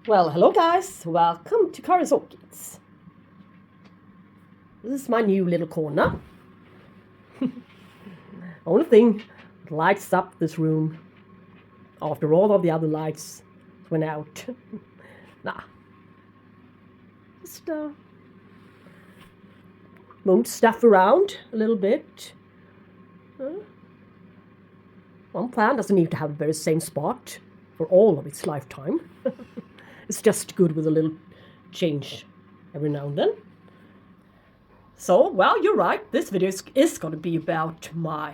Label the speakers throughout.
Speaker 1: Well, hello guys, welcome to Karin's Orchids. This is my new little corner. Only thing that lights up this room after all of the other lights went out. Nah. Just moved stuff around a little bit. One plant doesn't need to have the very same spot for all of its lifetime. It's just good with a little change every now and then. So, well, you're right. This video is going to be about my,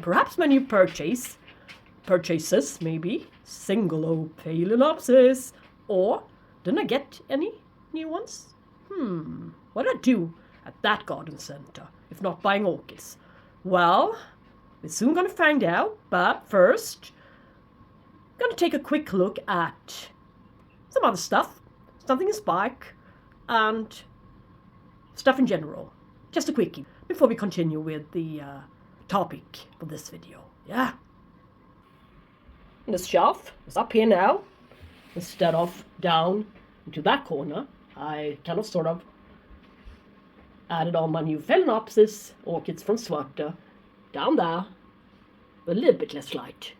Speaker 1: perhaps my new purchases, maybe. Singolo Phalaenopsis. Or, didn't I get any new ones? What did I do at that garden center, if not buying orchids? Well, we're soon going to find out. But first, I'm going to take a quick look at some other stuff, something in spike, and stuff in general. Just a quickie before we continue with the topic for this video. Yeah. And this shelf is up here now, instead of down into that corner. I kind of sort of added on my new Phalaenopsis orchids from Svarta down there, with a little bit less light,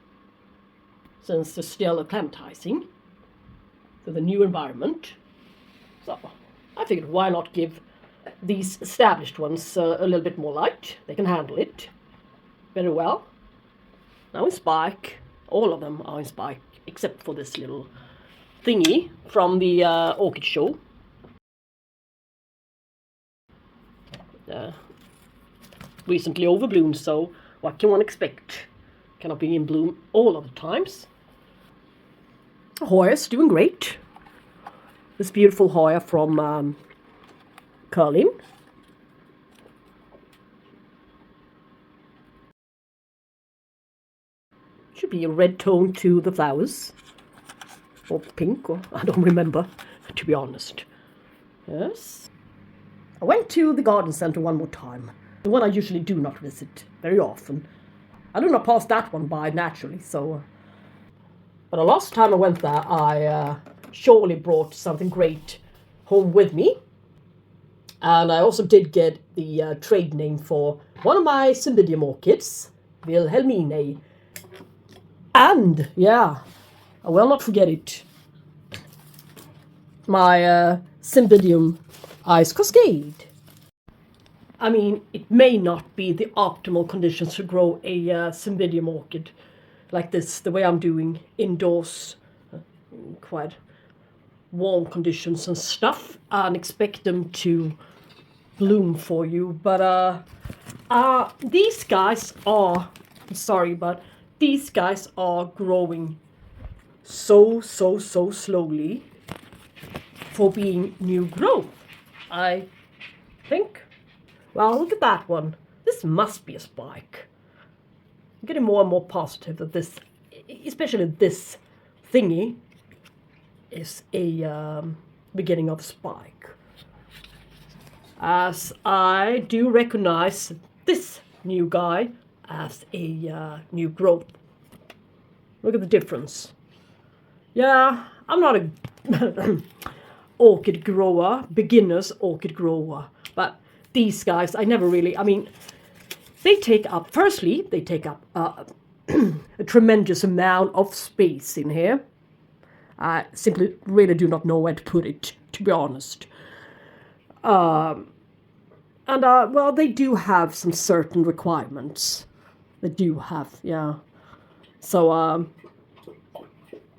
Speaker 1: since they're still acclimatizing to the new environment. So I figured, why not give these established ones a little bit more light? They can handle it very well. Now in spike, all of them are in spike, except for this little thingy from the orchid show. Recently overbloomed, so what can one expect? Cannot be in bloom all of the times. Hoya's doing great. This beautiful Hoya from Karin. Should be a red tone to the flowers. Or pink, or I don't remember, to be honest. Yes. I went to the garden center one more time. The one I usually do not visit very often. I do not pass that one by naturally, so... But the last time I went there, I surely brought something great home with me. And I also did get the trade name for one of my Cymbidium orchids, Wilhelmine. And, yeah, I will not forget it, my Cymbidium Ice Cascade. I mean, it may not be the optimal conditions to grow a Cymbidium orchid like this, the way I'm doing indoors, quite warm conditions and stuff, and expect them to bloom for you. But these guys are, sorry, but these guys are growing so slowly for being new growth, I think. Well, look at that one. This must be a spike. I'm getting more and more positive that this, especially this thingy, is a beginning of a spike. As I do recognize this new guy as a new growth. Look at the difference. Yeah, I'm not a orchid grower, beginner's orchid grower, but these guys, I never really, I mean, they take up, firstly, they take up a tremendous amount of space in here. I simply really do not know where to put it, to be honest. Well, they do have some certain requirements. They do have, yeah. So,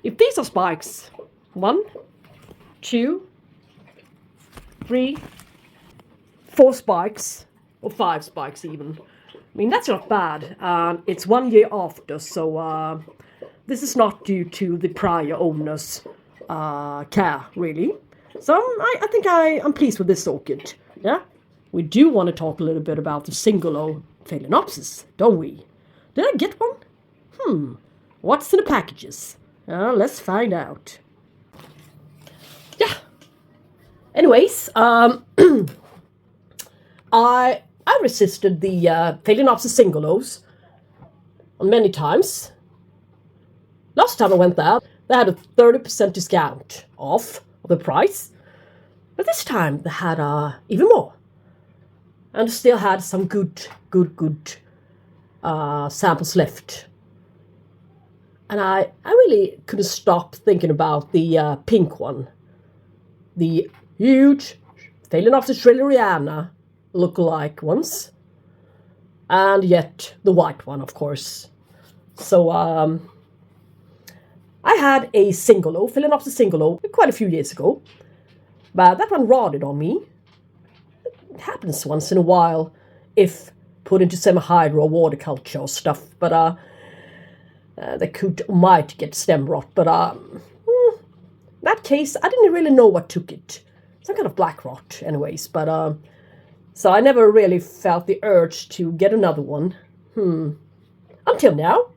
Speaker 1: if these are spikes, 1, 2, 3, 4 spikes, or 5 spikes even. I mean, that's not bad. It's 1 year after, so this is not due to the prior owner's care, really. So I think I'm pleased with this orchid, yeah? We do want to talk a little bit about the Singolo Phalaenopsis, don't we? Did I get one? What's in the packages? Let's find out. Yeah. Anyways, I resisted the Phalaenopsis Singolos many times. Last time I went there, they had a 30% discount off the price. But this time they had even more. And still had some good samples left. And I really couldn't stop thinking about the pink one. The huge Phalaenopsis Singolo look-alike ones. And yet the white one, of course. So I had a Singolo, Phalaenopsis Singolo, quite a few years ago. But that one rotted on me. It happens once in a while if put into semi-hydro or water culture or stuff. But they might get stem rot. But in that case, I didn't really know what took it. Some kind of black rot anyways. But so I never really felt the urge to get another one. Until now.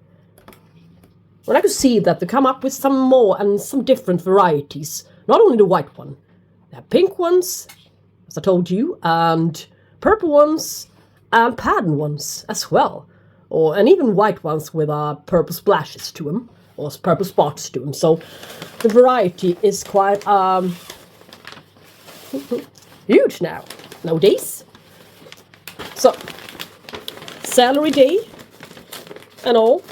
Speaker 1: When I could see that they come up with some more and some different varieties. Not only the white one. They have pink ones, as I told you, and purple ones, and pattern ones as well. And even white ones with purple splashes to them, or purple spots to them. So the variety is quite huge nowadays. So, celery day and all.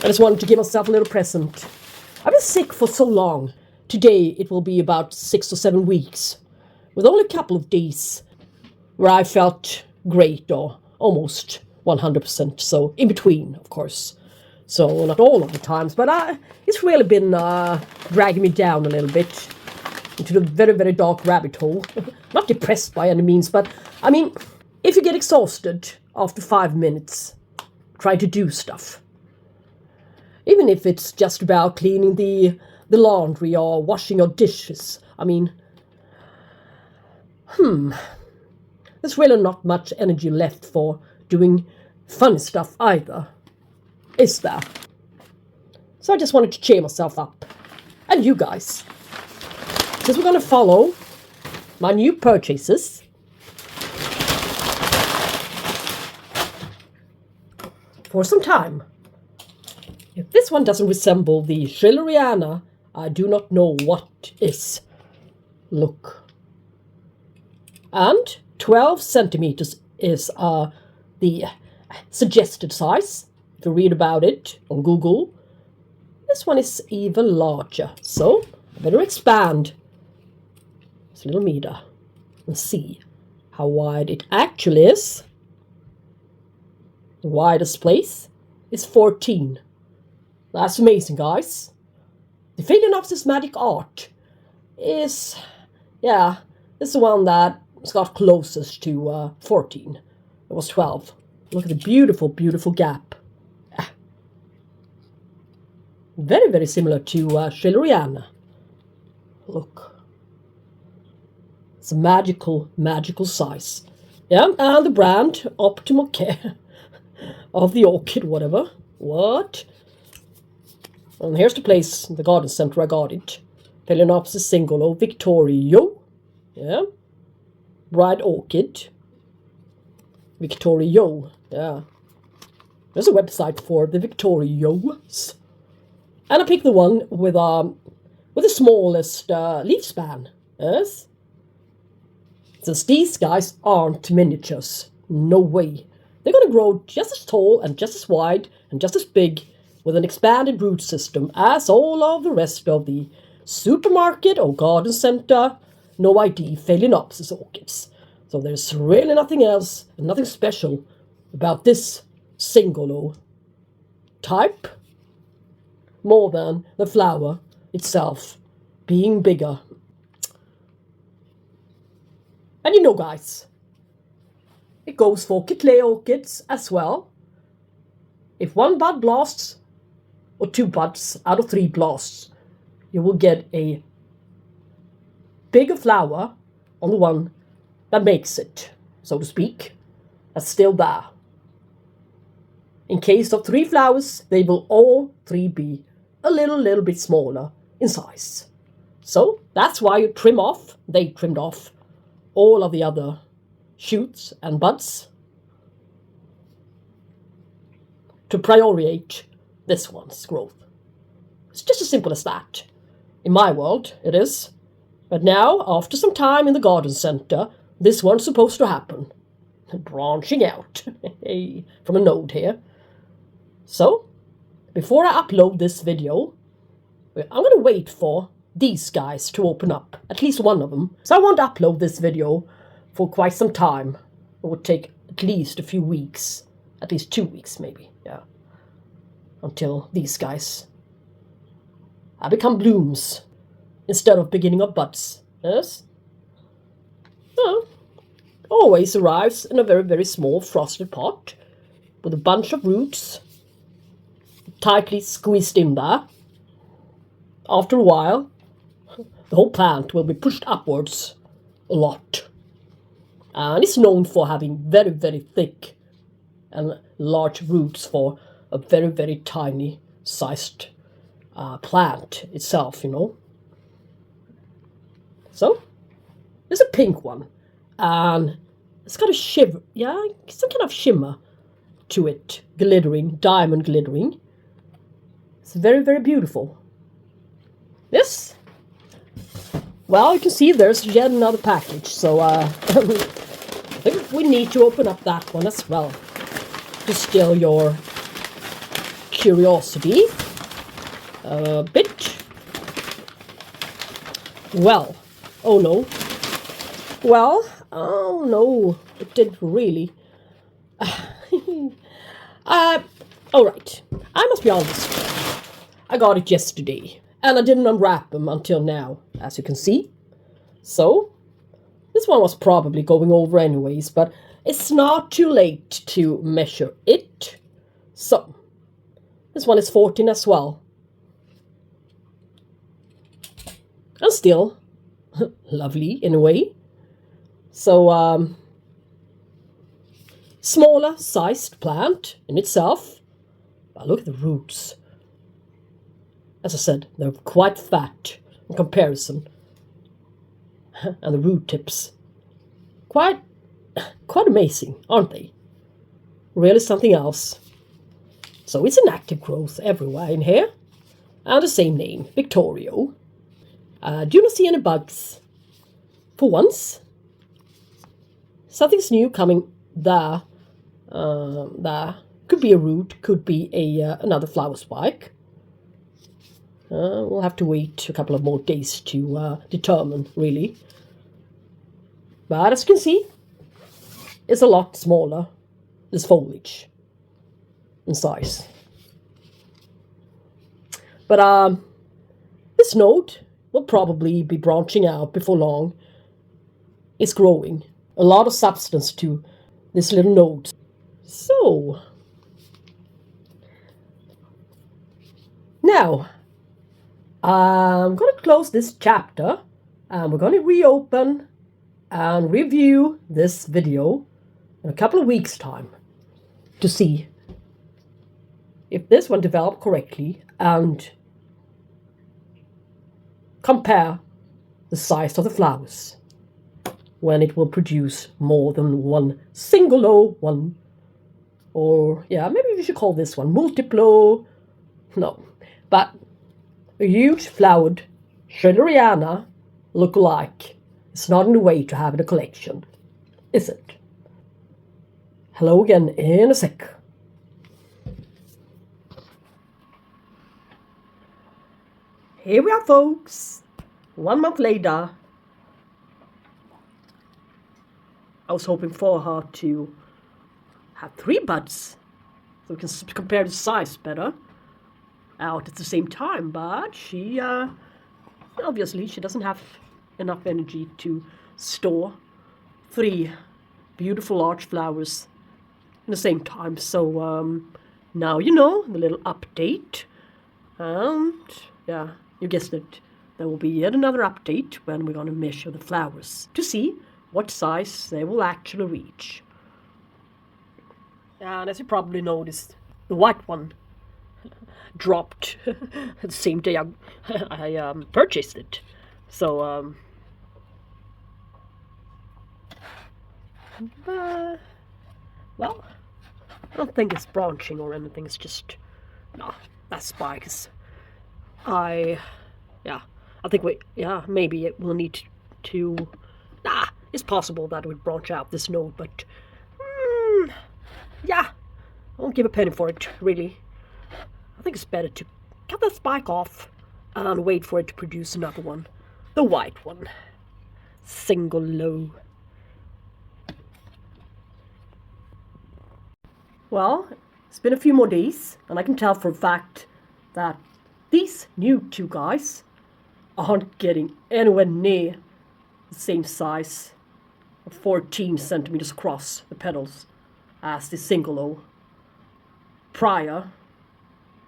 Speaker 1: I just wanted to give myself a little present. I've been sick for so long. Today it will be about 6 or 7 weeks. With only a couple of days where I felt great or almost 100%. So in between, of course. So not all of the times. But it's really been dragging me down a little bit. Into the very, very dark rabbit hole. Not depressed by any means. But I mean, if you get exhausted after 5 minutes, try to do stuff. Even if it's just about cleaning the laundry or washing your dishes. I mean, there's really not much energy left for doing fun stuff either, is there? So I just wanted to cheer myself up. And you guys. Since we're going to follow my new purchases. For some time. If this one doesn't resemble the Singolo, I do not know what is. Look. And 12 centimeters is the suggested size. If you read about it on Google, this one is even larger. So I better expand this little meter and see how wide it actually is. The widest place is 14. That's amazing, guys. The Phalaenopsis Magic Art is, this is the one that got closest to 14. It was 12. Look at the beautiful, beautiful gap. Very, very similar to Singolo. Look. It's a magical, magical size. Yeah, and the brand, Optimal Care of the Orchid, whatever. What? And here's the place, the garden center I got it. Phalaenopsis Singolo, Victorio. Yeah. Bright Orchid. Victorio. Yeah. There's a website for the Victorios. And I picked the one with the smallest leaf span. Yes. Since these guys aren't miniatures. No way. They're going to grow just as tall and just as wide and just as big with an expanded root system as all of the rest of the supermarket or garden center, no ID Phalaenopsis orchids. So there's really nothing else and nothing special about this Singolo type more than the flower itself being bigger. And you know, guys, it goes for Kittley orchids as well. If one bud blasts, or 2 buds out of 3 blasts, you will get a bigger flower on the one that makes it, so to speak, that's still there. In case of 3 flowers, they will all 3 be a little bit smaller in size. So that's why you they trimmed off all of the other shoots and buds. to prioritize this one's growth. It's just as simple as that. In my world, it is. But now, after some time in the garden center, this one's supposed to happen. Branching out from a node here. So, before I upload this video, I'm going to wait for these guys to open up. At least one of them. So I won't upload this video for quite some time. It would take at least a few weeks. At least 2 weeks, maybe. Yeah. Until these guys become blooms instead of beginning of buds. Yes? Well, always arrives in a very, very small frosted pot with a bunch of roots tightly squeezed in there. After a while, the whole plant will be pushed upwards a lot. And it's known for having very, very thick and large roots for a very, very tiny sized plant itself, you know. So, there's a pink one. And it's got a shiver, yeah, some kind of shimmer to it. Glittering, diamond glittering. It's very, very beautiful. This, well, you can see there's yet another package. So, I think we need to open up that one as well. To still your curiosity a bit. Well, oh no. Well, oh no, it did really. Alright, I must be honest. I got it yesterday, and I didn't unwrap them until now, as you can see. So, this one was probably going over anyways, but it's not too late to measure it. So, this one is 14 as well. And still, lovely in a way. So, smaller sized plant in itself. But look at the roots. As I said, they're quite fat in comparison. And the root tips. Quite amazing, aren't they? Really something else. So it's an active growth everywhere in here. And the same name, Victorio. Do you not see any bugs? For once. Something's new coming there. There. Could be a root, could be another flower spike. We'll have to wait a couple of more days to determine, really. But as you can see, it's a lot smaller, this foliage, in size. But this node will probably be branching out before long. It's growing. A lot of substance to this little node. So, now, I'm going to close this chapter, and we're going to reopen and review this video in a couple of weeks' time to see if this one developed correctly and compare the size of the flowers when it will produce more than one Singolo one, or yeah, maybe we should call this one multiplo. No, but a huge flowered Schroederiana look-alike. It's not in a way to have in a collection, is it? Hello again in a sec. Here we are, folks. 1 month later. I was hoping for her to have 3 buds, so we can compare the size better out at the same time, but she, obviously, she doesn't have enough energy to store 3 beautiful large flowers in the same time. So, now you know, the little update, and, yeah, you guessed it, there will be yet another update when we're going to measure the flowers to see what size they will actually reach. And as you probably noticed, the white one dropped the same day I purchased it. So, well, I don't think it's branching or anything. It's just, no, that spike is, I think maybe it will need to, it's possible that it would branch out this node, but, yeah, I won't give a penny for it, really. I think it's better to cut that spike off and wait for it to produce another one. The white one. Singolo. Well, it's been a few more days, and I can tell for a fact that these new two guys aren't getting anywhere near the same size of 14 centimeters across the petals as the Singolo prior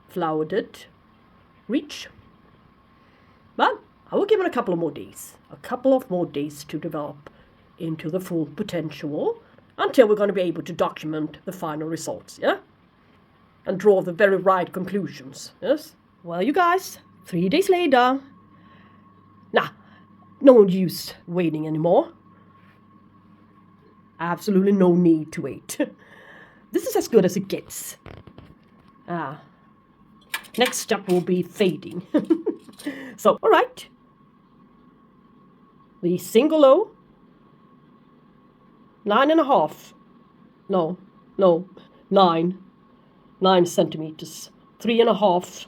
Speaker 1: flower did reach. But I will give it a couple of more days to develop into the full potential until we're going to be able to document the final results, yeah? And draw the very right conclusions, yes? Well, you guys, 3 days later. No use waiting anymore. Absolutely no need to wait. This is as good as it gets. Next step will be fading. So, all right. The Singolo, 9 centimeters, 3.5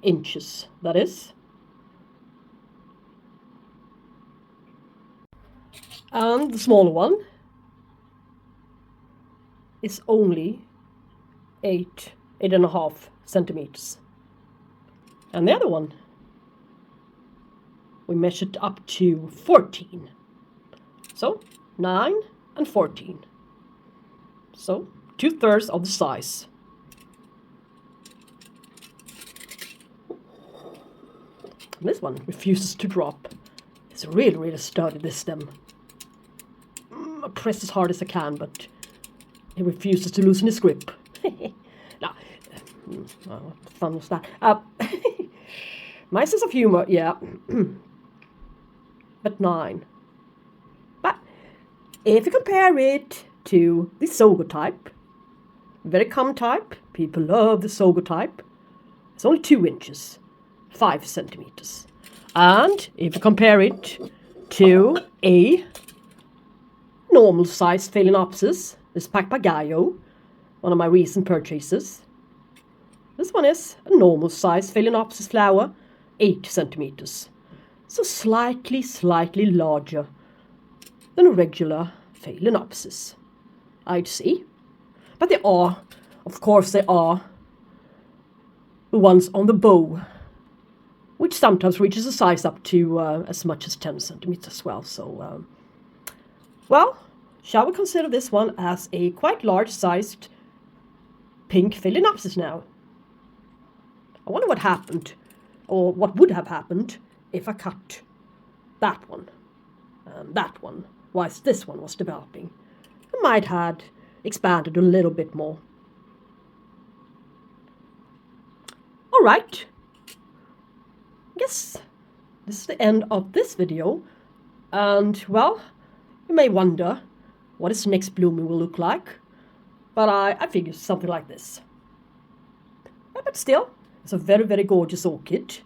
Speaker 1: inches, that is. And the smaller one is only 8.5 centimeters. And the other one, we measured up to 14. So 9 and 14. So 2/3 of the size. And this one refuses to drop. It's really, really sturdy, this stem. I press as hard as I can, but it refuses to loosen its grip. What fun was that? My sense of humor, yeah. But 9. But if you compare it to the Sogo type, very common type, people love the Sogo type, it's only 2 inches, 5 centimeters. And if you compare it to a normal sized Phalaenopsis, this Papagayo, one of my recent purchases, this one is a normal sized Phalaenopsis flower, 8 centimeters. So slightly larger than a regular Phalaenopsis, I'd say. But they are, of course, the ones on the bow, which sometimes reaches a size up to as much as 10 centimeters as well. So, well, shall we consider this one as a quite large-sized pink Phalaenopsis now? I wonder what happened, or what would have happened, if I cut that one and that one, whilst this one was developing. I might have expanded a little bit more. All right. I guess this is the end of this video. And, well, you may wonder what its next blooming will look like. But I figured something like this. But still, it's a very, very gorgeous orchid.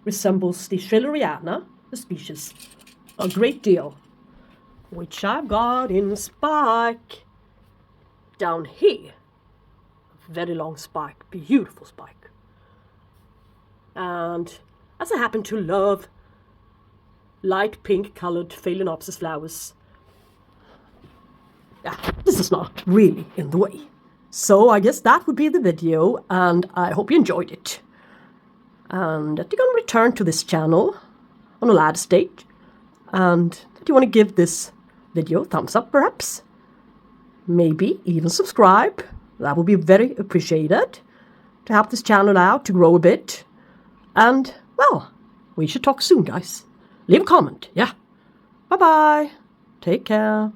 Speaker 1: Resembles the Schilleriana, the species, a great deal. Which I've got in spike down here. A very long spike, beautiful spike. And as I happen to love light pink colored Phalaenopsis flowers, this is not really in the way. So I guess that would be the video, and I hope you enjoyed it. And that you're going to return to this channel on a later stage, and that you want to give this video a thumbs up perhaps. Maybe even subscribe. That would be very appreciated to help this channel out to grow a bit. And, well, we should talk soon, guys. Leave a comment, yeah. Bye-bye. Take care.